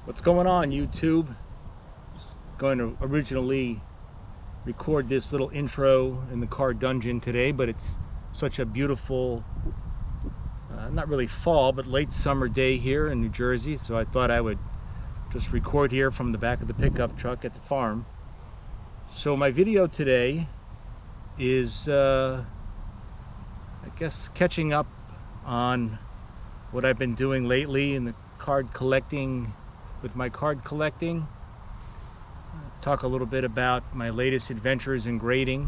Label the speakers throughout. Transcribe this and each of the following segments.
Speaker 1: What's going on, YouTube? Going to originally record this little intro in the Card Dungeon today, but it's such a beautiful, not really fall, but late summer day here in New Jersey, so I thought I would just record here from the back of the pickup truck at the farm. So my video today is, I guess, catching up on what I've been doing lately in the card collecting, with my card collecting. Talk a little bit about my latest adventures in grading,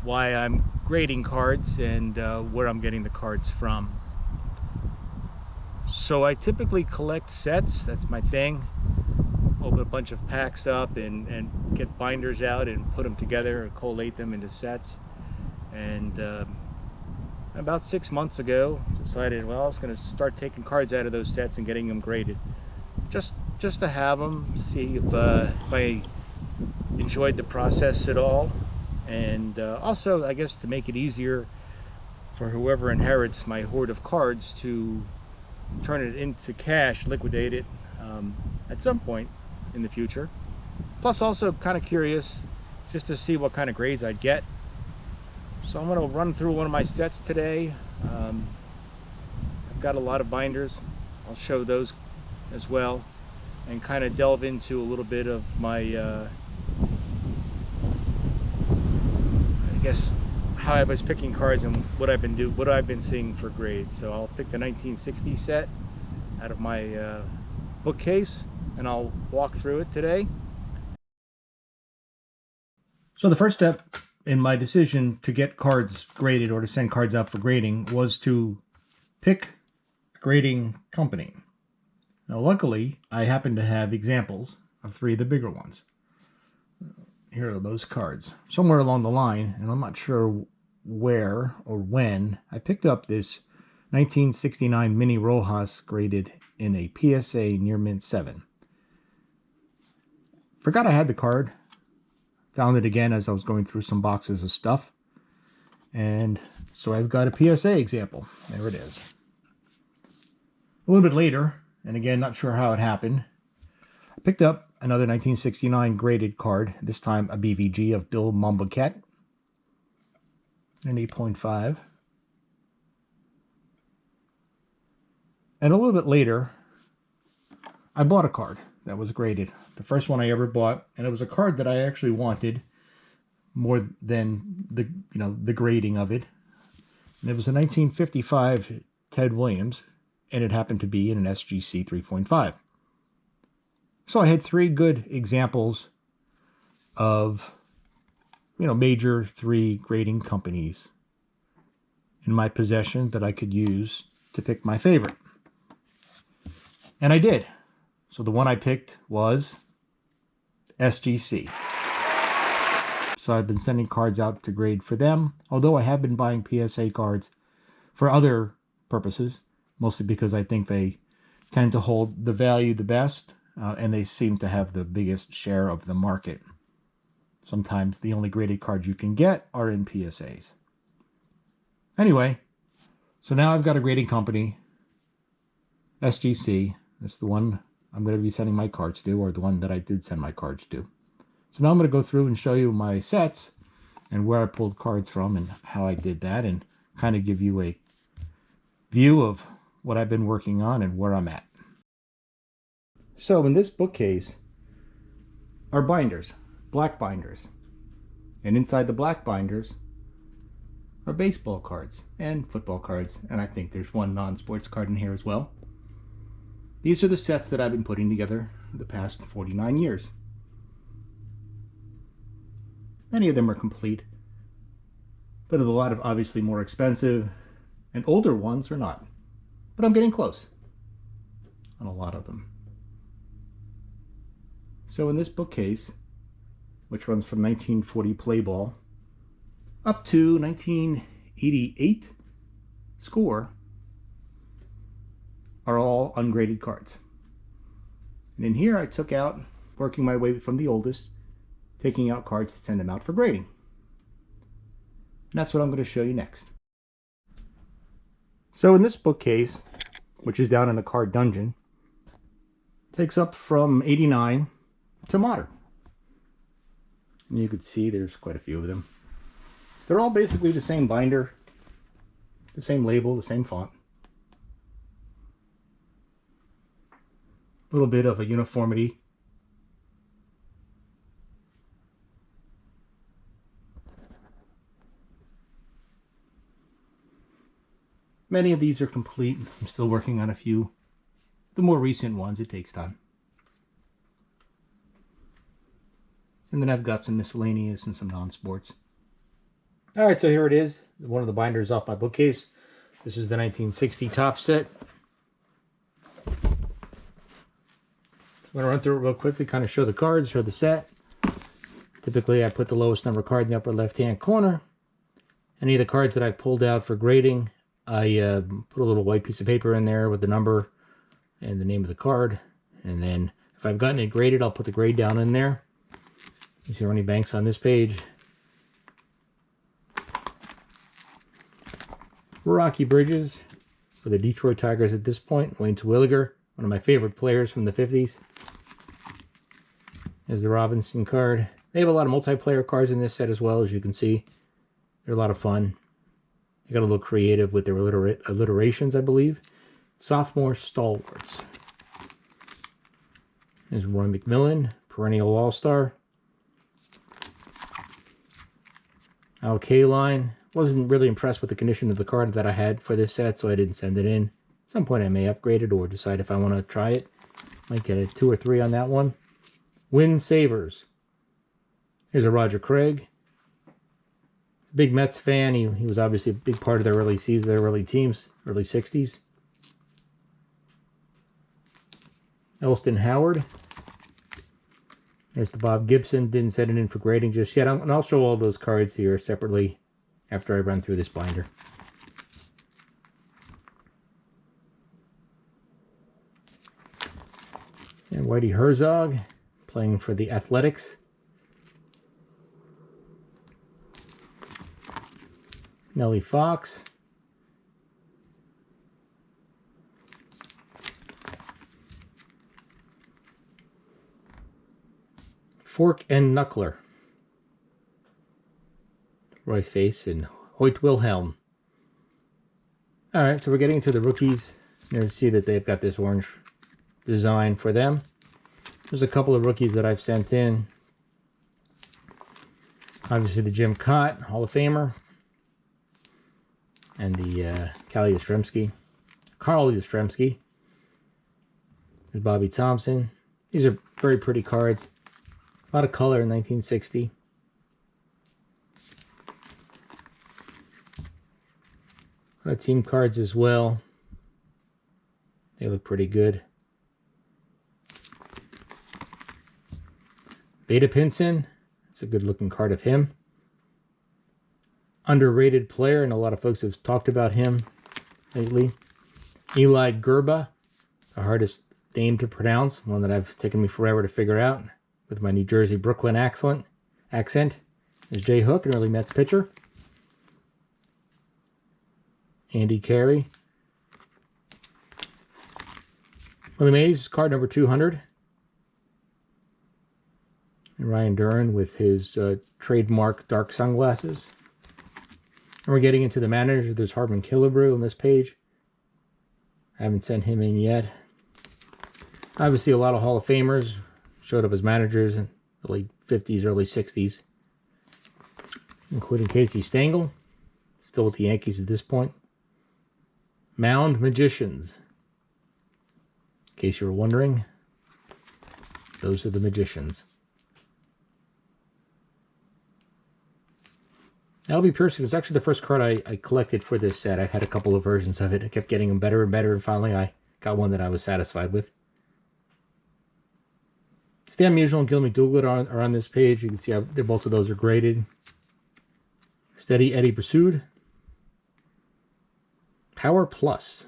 Speaker 1: why I'm grading cards, and where I'm getting the cards from. So I typically collect sets, that's my thing. Open a bunch of packs up and get binders out and put them together or collate them into sets. And about 6 months ago decided, well, I was going to start taking cards out of those sets and getting them graded. Just to have them, see if I enjoyed the process at all, and also, I guess, to make it easier for whoever inherits my hoard of cards to turn it into cash, liquidate it at some point in the future. Plus, also kind of curious just to see what kind of grades I'd get. So I'm going to run through one of my sets today. I've got a lot of binders. I'll show those as well, and kind of delve into a little bit of my, I guess, how I was picking cards and what I've been seeing for grades. So I'll pick the 1960 set out of my bookcase, and I'll walk through it today. So the first step in my decision to get cards graded or to send cards out for grading was to pick a grading company. Now, luckily, I happen to have examples of 3 of the bigger ones. Here are those cards. Somewhere along the line, and I'm not sure where or when, I picked up this 1969 Mini Rojas graded in a PSA Near Mint 7. Forgot I had the card. Found it again as I was going through some boxes of stuff. And so I've got a PSA example. There it is. A little bit later, and again, not sure how it happened, I picked up another 1969 graded card, this time a BVG of Bill Mombourquette, an 8.5. And a little bit later, I bought a card that was graded. The first one I ever bought, and it was a card that I actually wanted more than the grading of it. And it was a 1955 Ted Williams, and it happened to be in an SGC 3.5. So I had 3 good examples of, major 3 grading companies in my possession that I could use to pick my favorite. And I did. So the one I picked was SGC. So I've been sending cards out to grade for them, although I have been buying PSA cards for other purposes, mostly because I think they tend to hold the value the best, and they seem to have the biggest share of the market. Sometimes the only graded cards you can get are in PSAs. Anyway, so now I've got a grading company, SGC. That's the one I'm going to be sending my cards to, or the one that I did send my cards to. So now I'm going to go through and show you my sets and where I pulled cards from and how I did that, and kind of give you a view of what I've been working on and where I'm at. So in this bookcase are binders, black binders. And inside the black binders are baseball cards and football cards, and I think there's one non-sports card in here as well. These are the sets that I've been putting together the past 49 years. Many of them are complete, but a lot of obviously more expensive, and older ones are not. But I'm getting close on a lot of them. So in this bookcase, which runs from 1940 play ball up to 1988 score, are all ungraded cards. And in here I took out, working my way from the oldest, taking out cards to send them out for grading. And that's what I'm going to show you next. So in this bookcase, which is down in the Card Dungeon, Takes up from 89 to modern. And you can see there's quite a few of them. They're all basically the same binder, the same label, the same font. A little bit of a uniformity. Many of these are complete. I'm still working on a few. The more recent ones, it takes time. And then I've got some miscellaneous and some non-sports. All right, so here it is. One of the binders off my bookcase. This is the 1960 top set. So I'm going to run through it real quickly, kind of show the cards, show the set. Typically, I put the lowest number card in the upper left-hand corner. Any of the cards that I pulled out for grading, I put a little white piece of paper in there with the number and the name of the card. And then if I've gotten it graded, I'll put the grade down in there. You see Ernie Banks on this page. Rocky Bridges for the Detroit Tigers at this point. Wayne Terwilliger, one of my favorite players from the 50s. There's the Robinson card. They have a lot of multiplayer cards in this set as well, as you can see. They're a lot of fun. They got a little creative with their alliterations, I believe. Sophomore Stalwarts. There's Roy McMillan, perennial all-star. Al Kaline. Wasn't really impressed with the condition of the card that I had for this set, so I didn't send it in. At some point I may upgrade it or decide if I want to try it. Might get a 2 or 3 on that one. Win Savers. Here's a Roger Craig. Big Mets fan. He was obviously a big part of their early season, their early teams, early 60s. Elston Howard. There's the Bob Gibson. Didn't send it in for grading just yet. And I'll show all those cards here separately after I run through this binder. And Whitey Herzog playing for the Athletics. Nellie Fox. Fork and Knuckler. Roy Face and Hoyt Wilhelm. Alright, so we're getting into the rookies. You see that they've got this orange design for them. There's a couple of rookies that I've sent in. Obviously the Jim Cott, Hall of Famer. And the Carl Yastrzemski. There's Bobby Thompson. These are very pretty cards. A lot of color in 1960. A lot of team cards as well. They look pretty good. Beta Pinson. It's a good looking card of him. Underrated player, and a lot of folks have talked about him lately. Eli Gerba, the hardest name to pronounce, one that I've taken me forever to figure out with my New Jersey Brooklyn accent. There's Jay Hook, an early Mets pitcher. Andy Carey. Willie Mays, card number 200. And Ryan Duran with his trademark dark sunglasses. And we're getting into the managers. There's Harmon Killebrew on this page. I haven't sent him in yet. Obviously, a lot of Hall of Famers showed up as managers in the late 50s, early 60s. Including Casey Stengel. Still with the Yankees at this point. Mound Magicians. In case you were wondering, those are the Magicians. Albie Pearson is actually the first card I collected for this set. I had a couple of versions of it. I kept getting them better and better, and finally I got one that I was satisfied with. Stan Musial and Gil McDougall are on this page. You can see both of those are graded. Steady Eddie Pursued. Power Plus.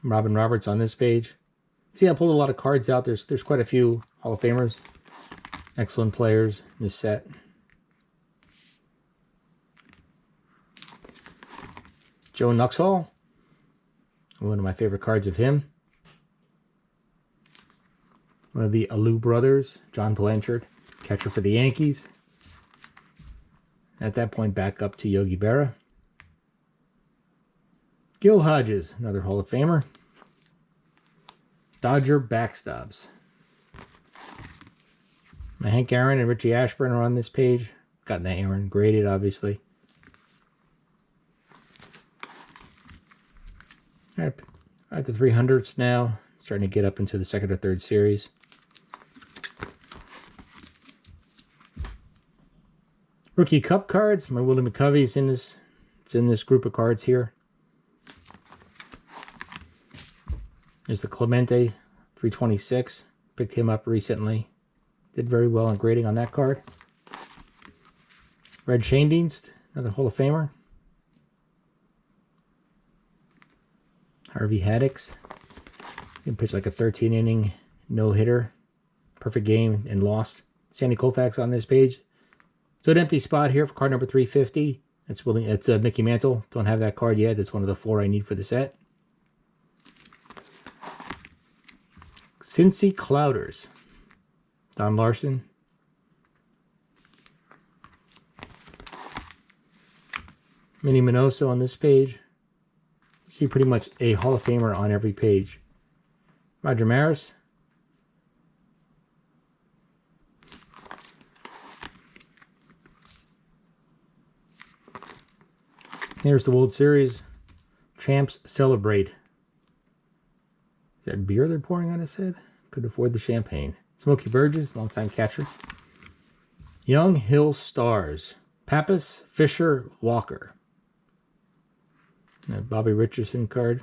Speaker 1: Robin Roberts on this page. See, I pulled a lot of cards out. There's quite a few Hall of Famers. Excellent players in this set. Joe Nuxhall. One of my favorite cards of him. One of the Alou brothers, John Blanchard, catcher for the Yankees. At that point, back up to Yogi Berra. Gil Hodges, another Hall of Famer. Dodger backstops. Hank Aaron and Richie Ashburn are on this page. Got that Aaron graded, obviously. All right, at the 300s now. Starting to get up into the second or third series. Rookie Cup cards. My Willie McCovey's in this. It's in this group of cards here. There's the Clemente 326. Picked him up recently. Did very well in grading on that card. Red Schoendienst, another Hall of Famer. Harvey Haddix. He pitched like a 13-inning no-hitter. Perfect game and lost. Sandy Koufax on this page. So an empty spot here for card number 350. It's Mickey Mantle. Don't have that card yet. That's one of the 4 I need for the set. Cincy Clouders. Don Larson. Minnie Minoso on this page. You see pretty much a Hall of Famer on every page. Roger Maris. Here's the World Series. Champs celebrate. Is that beer they're pouring on his head? Could afford the champagne. Smokey Burgess, longtime catcher. Young Hill Stars. Pappas, Fisher, Walker. Bobby Richardson card.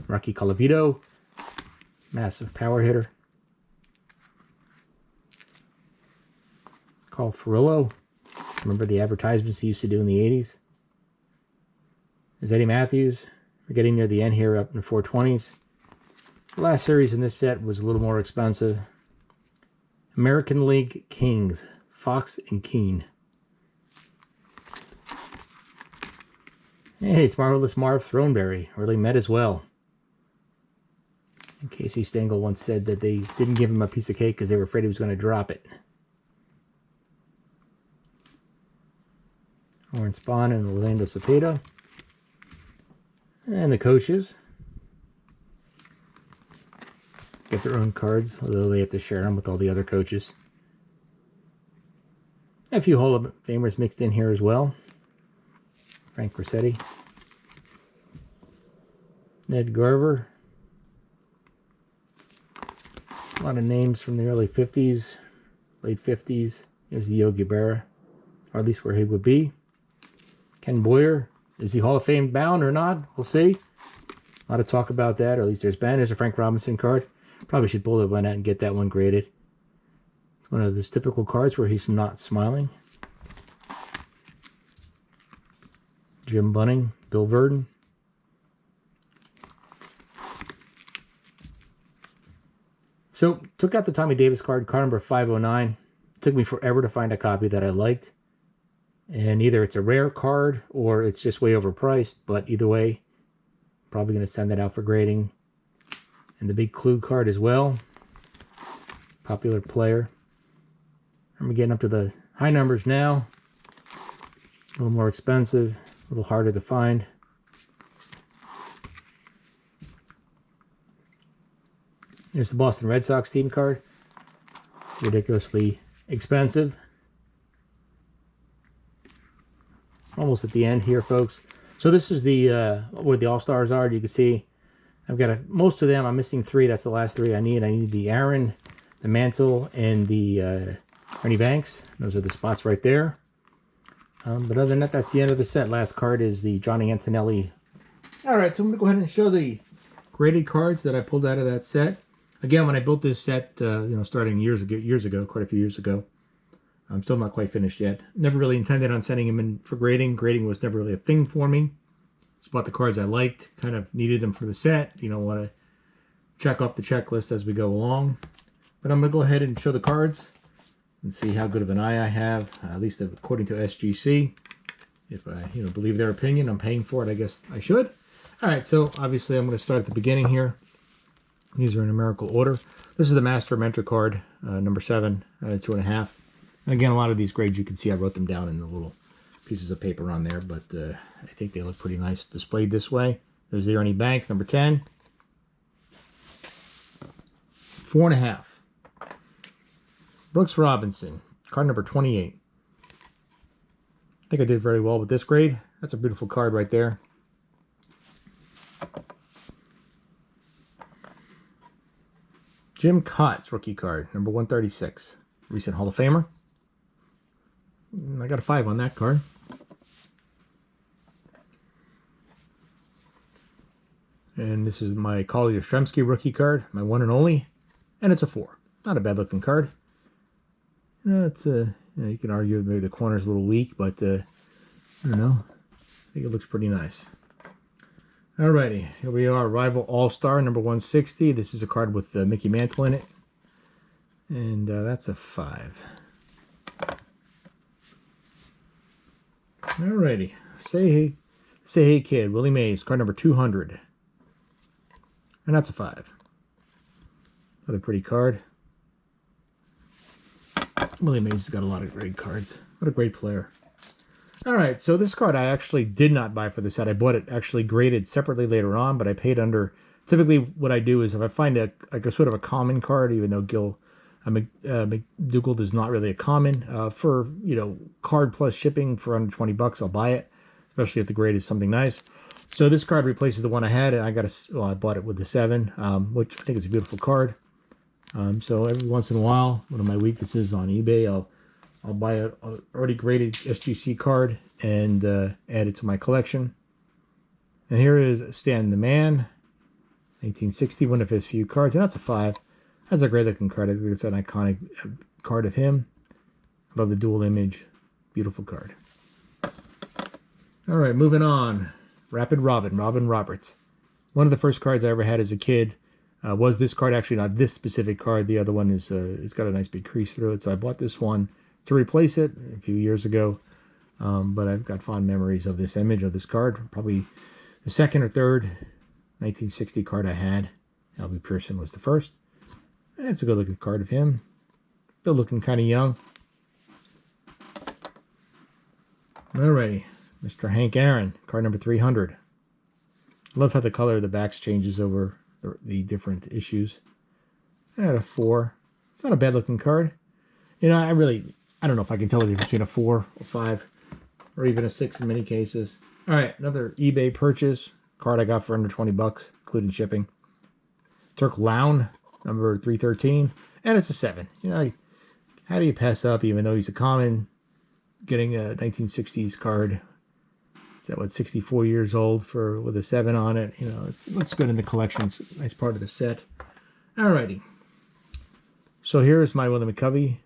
Speaker 1: Rocky Colavito. Massive power hitter. Carl Furillo. Remember the advertisements he used to do in the 80s? There's Eddie Matthews. We're getting near the end here, up in the 420s. The last series in this set was a little more expensive. American League Kings, Fox and Keene. Hey, it's Marvelous Marv Throneberry. Really met as well. And Casey Stengel once said that they didn't give him a piece of cake because they were afraid he was going to drop it. Warren Spahn and Orlando Cepeda. And the coaches get their own cards, although they have to share them with all the other coaches. A few Hall of Famers mixed in here as well. Frank Rossetti. Ned Garver. A lot of names from the early 50s, late 50s. Here's the Yogi Berra, or at least where he would be. Ken Boyer. Is he Hall of Fame bound or not? We'll see. A lot of talk about that, or at least there's been. There's a Frank Robinson card. Probably should pull that one out and get that one graded. It's one of his typical cards where he's not smiling. Jim Bunning, Bill Verdon. So, took out the Tommy Davis card, card number 509. Took me forever to find a copy that I liked. And either it's a rare card or it's just way overpriced. But either way, probably going to send that out for grading. And the big Clue card as well. Popular player. I'm getting up to the high numbers now. A little more expensive. A little harder to find. There's the Boston Red Sox team card. Ridiculously expensive. Almost at the end here, folks. So this is the where the All-Stars are. You can see I've got most of them. I'm missing 3. That's the last 3 I need. I need the Aaron, the Mantle, and the Ernie Banks. Those are the spots right there. But other than that, that's the end of the set. Last card is the Johnny Antonelli. All right, so I'm going to go ahead and show the graded cards that I pulled out of that set. Again, when I built this set, starting years ago, quite a few years ago, I'm still not quite finished yet. Never really intended on sending them in for grading. Grading was never really a thing for me. Just bought the cards I liked, kind of needed them for the set. Want to check off the checklist as we go along. But I'm going to go ahead and show the cards and see how good of an eye I have, at least according to SGC. If I believe their opinion, I'm paying for it, I guess I should. All right, so obviously I'm going to start at the beginning here. These are in numerical order. This is the Master Mentor card, number 7, 2.5. And again, a lot of these grades you can see I wrote them down in the little pieces of paper on there, but I think they look pretty nice displayed this way. There's the Ernie Banks, number 10. 4.5. Brooks Robinson, card number 28. I think I did very well with this grade. That's a beautiful card right there. Jim Kaat's rookie card, number 136. Recent Hall of Famer. I got a 5 on that card. And this is my Carl Yastrzemski rookie card, my one and only. And it's a 4. Not a bad looking card. You know, it's you can argue maybe the corner's a little weak, but I don't know. I think it looks pretty nice. Alrighty, here we are, Rival All-Star, number 160. This is a card with Mickey Mantle in it. And that's a 5. Alrighty, Say Hey Kid, Willie Mays, card number 200. And that's a 5. Another pretty card. Willie Mays has got a lot of great cards. What a great player. Alright, so this card I actually did not buy for the set. I bought it actually graded separately later on, but I paid under... Typically what I do is if I find a sort of a common card, even though Gil McDougald is not really a common, for, you know, card plus shipping for under 20 bucks, I'll buy it, especially if the grade is something nice. So this card replaces the one I had, and I bought it with the 7, which I think is a beautiful card. So every once in a while, one of my weaknesses on eBay, I'll buy a already graded SGC card and add it to my collection. And here is Stan the Man, 1960, one of his few cards, and that's a 5. That's a great looking card. I think it's an iconic card of him. I love the dual image. Beautiful card. All right, moving on. Rapid Robin Roberts. One of the first cards I ever had as a kid was this card. Actually, not this specific card. The other one is it's got a nice big crease through it. So I bought this one to replace it a few years ago. But I've got fond memories of this image of this card. Probably the second or third 1960 card I had. Albie Pearson was the first. That's a good looking card of him. Still looking kind of young. Alrighty. Mr. Hank Aaron, card number 300. Love how the color of the backs changes over the different issues. I had a 4. It's not a bad looking card. You know, I don't know if I can tell the difference between a 4 or 5 or even a 6 in many cases. All right, another eBay purchase. Card I got for under 20 bucks, including shipping. Turk Lown, number 313. And it's a 7. You know, how do you pass up, even though he's a common, getting a 1960s card? It's at, what, 64 years old with a 7 on it. You know, it looks good in the collection. It's a nice part of the set. Alrighty. So here's my Willie McCovey,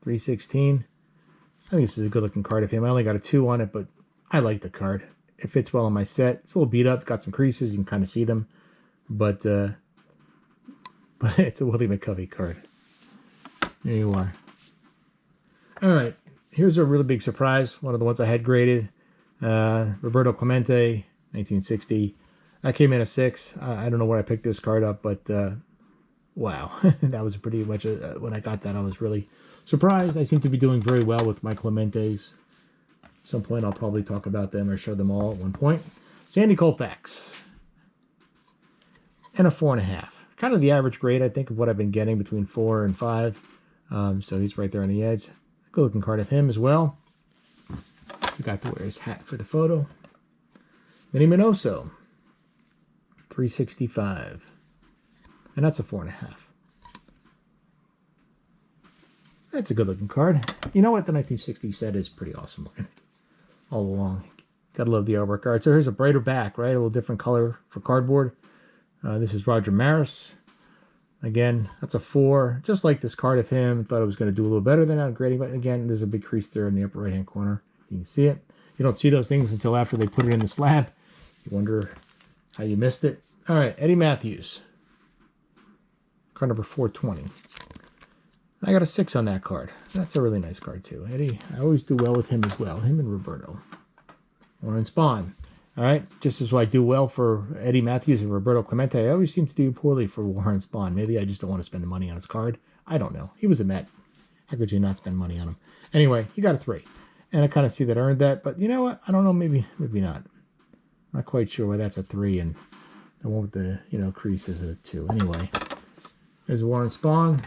Speaker 1: 316. I think this is a good looking card of him. I only got a 2 on it, but I like the card. It fits well on my set. It's a little beat up. Got some creases. You can kind of see them. But it's a Willie McCovey card. There you are. Alright. Here's a really big surprise. One of the ones I had graded. Roberto Clemente, 1960. I came in a 6. I don't know where I picked this card up, but wow. That was pretty much, when I got that, I was really surprised. I seem to be doing very well with my Clementes. At some point, I'll probably talk about them or show them all at one point. Sandy Koufax. And a 4.5. Kind of the average grade, I think, of what I've been getting, between 4 and 5. So he's right there on the edge. Good looking card of him as well. Forgot to wear his hat for the photo. Minnie Minoso, 365. And that's a 4.5. That's a good looking card. You know what? The 1960 set is pretty awesome looking all along. Gotta love the artwork. All right, so here's a brighter back, right? A little different color for cardboard. This is Roger Maris. Again, that's a 4. Just like this card of him. Thought I was going to do a little better than that grading. But again, there's a big crease there in the upper right-hand corner. You can see it. You don't see those things until after they put it in the slab. You wonder how you missed it. All right, Eddie Matthews. Card number 420. I got a 6 on that card. That's a really nice card too. Eddie, I always do well with him as well. Him and Roberto. Warren Spahn. All right, just as I do well for Eddie Matthews and Roberto Clemente, I always seem to do poorly for Warren Spahn. Maybe I just don't want to spend the money on his card. I don't know. He was a Met. How could you not spend money on him? Anyway, he got a 3. And I kind of see that earned that. But you know what? I don't know. Maybe not. Not quite sure why that's a 3 and the one with the, crease is a 2. Anyway, there's Warren Spahn.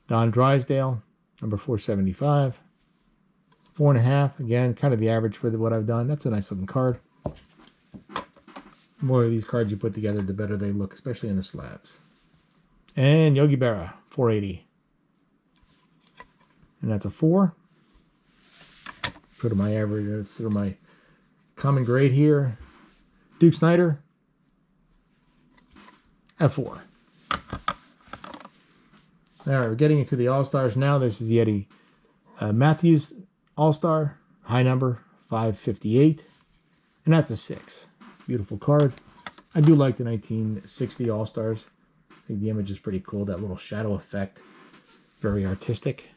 Speaker 1: Don Drysdale, number 475. 4.5. Again, kind of the average for what I've done. That's a nice looking card. The more of these cards you put together, the better they look, especially in the slabs. And Yogi Berra, 480. And that's a 4. Put my average, sort of my common grade here. Duke Snider, F4. All right, we're getting into the All-Stars now. This is the Eddie Matthews All-Star, high number, 558. And that's a 6. Beautiful card. I do like the 1960 All-Stars. I think the image is pretty cool. That little shadow effect. Very artistic.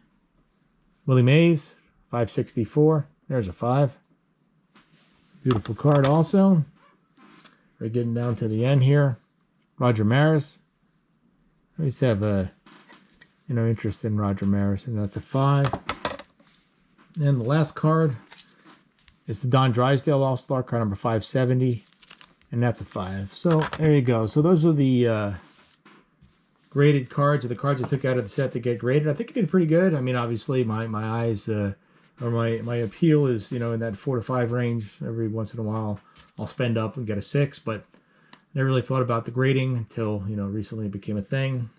Speaker 1: Willie Mays, 564. There's a 5. Beautiful card also. We're getting down to the end here. Roger Maris. I always have a interest in Roger Maris, and that's a 5. And the last card is the Don Drysdale All-Star, card number 570, and that's a 5. So there you go. So those are the graded cards, or the cards I took out of the set to get graded. I think I did pretty good. I mean, obviously my eyes or my appeal is in that 4 to 5 range. Every once in a while I'll spend up and get a 6, but never really thought about the grading until recently it became a thing.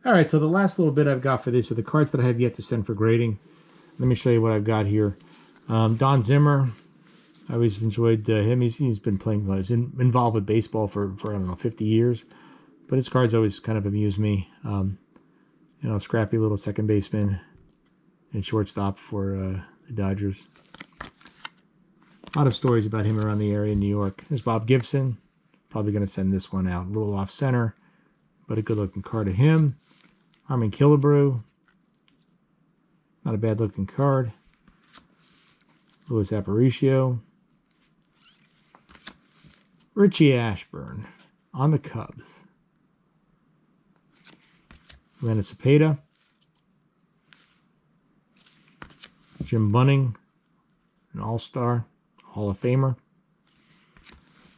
Speaker 1: All right, so the last little bit I've got for this are the cards that I have yet to send for grading. Let me show you what I've got here. Don Zimmer. I always enjoyed him. He's been playing, he's involved with baseball for I don't know, 50 years. But his cards always kind of amuse me. Scrappy little second baseman and shortstop for the Dodgers. A lot of stories about him around the area in New York. There's Bob Gibson. Probably going to send this one out. A little off center, but a good looking card of him. Harmon Killebrew. Not a bad looking card. Luis Aparicio. Richie Ashburn on the Cubs. Atlanta Cepeda. Jim Bunning, an All-Star, Hall of Famer.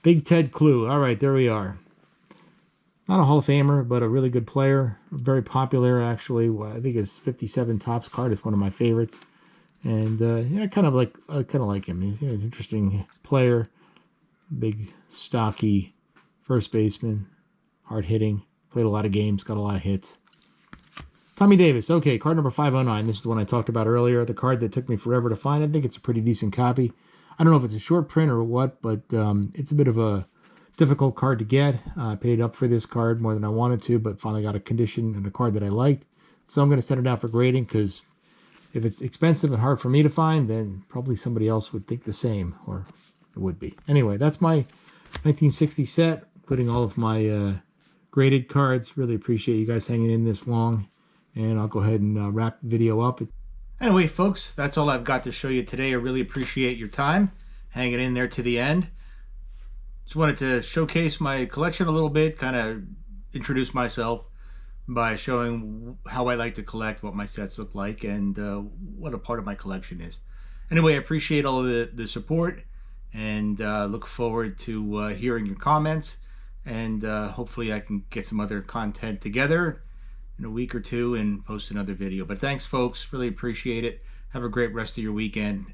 Speaker 1: Big Ted Clue. All right, there we are. Not a Hall of Famer, but a really good player. Very popular, actually. I think his 57 Topps card is one of my favorites. And I kind of like him. He's an interesting player. Big, stocky first baseman. Hard hitting. Played a lot of games. Got a lot of hits. Tommy Davis. Okay, card number 509. This is the one I talked about earlier. The card that took me forever to find. I think it's a pretty decent copy. I don't know if it's a short print or what, but it's a bit of a difficult card to get. I paid up for this card more than I wanted to, but finally got a condition and a card that I liked. So I'm going to send it out for grading, because if it's expensive and hard for me to find, then probably somebody else would think the same, or it would be. Anyway, that's my 1960 set, including all of my graded cards. Really appreciate you guys hanging in this long. And I'll go ahead and wrap the video up. Anyway, folks, that's all I've got to show you today. I really appreciate your time hanging in there to the end. Just wanted to showcase my collection a little bit, kind of introduce myself by showing how I like to collect, what my sets look like, and what a part of my collection is. Anyway, I appreciate all of the support, and look forward to hearing your comments, and hopefully I can get some other content together in a week or two and post another video. But thanks, folks. Really appreciate it. Have a great rest of your weekend.